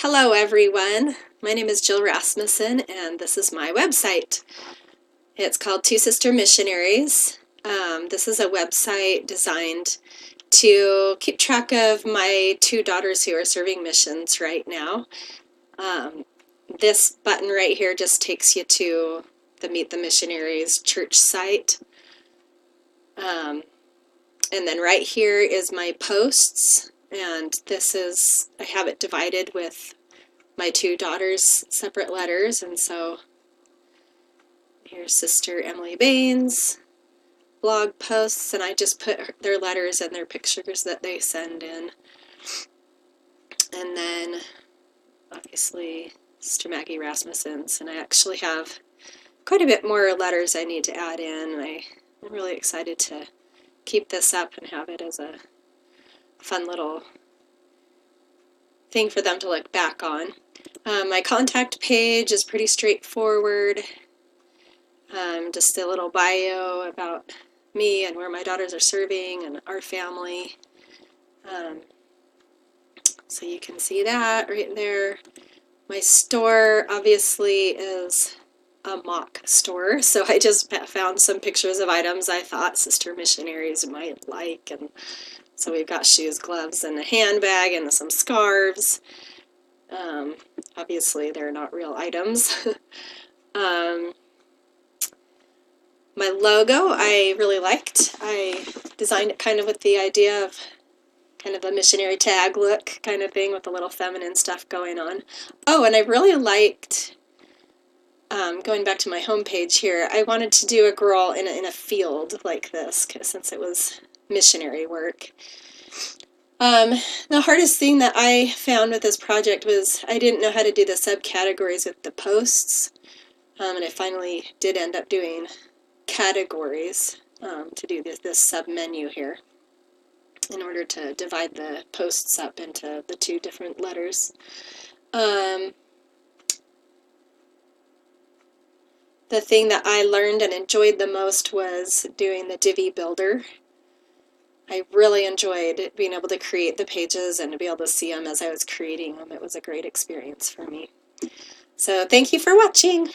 Hello everyone, my name is Jill Rasmussen and this is my website. It's called Two Sister Missionaries. This is a website designed to keep track of my two daughters who are serving missions right now. This button right here just takes you to the Meet the Missionaries church site. And then right here is my posts, and I have it divided with my two daughters' separate letters, and so here's Sister Emily Baines' blog posts, and I just put their letters and their pictures that they send in. And then obviously Sister Maggie Rasmussen's, and I actually have quite a bit more letters I need to add in, and I'm really excited to keep this up and have it as a fun little thing for them to look back on. My contact page is pretty straightforward. Just a little bio about me and where my daughters are serving and our family. So you can see that right there. My store obviously is a mock store, so I just found some pictures of items I thought sister missionaries might like, and so we've got shoes, gloves, and a handbag, and some scarves. Obviously they're not real items. My logo I really liked. I designed it kind of with the idea of kind of a missionary tag look kind of thing with a little feminine stuff going on. Oh, and I really liked, going back to my homepage here, I wanted to do a girl in a field like this, since it was missionary work. The hardest thing that I found with this project was I didn't know how to do the subcategories with the posts, and I finally did end up doing categories to do this sub-menu here in order to divide the posts up into the two different letters. The thing that I learned and enjoyed the most was doing the Divi Builder. I really enjoyed being able to create the pages and to be able to see them as I was creating them. It was a great experience for me. So thank you for watching.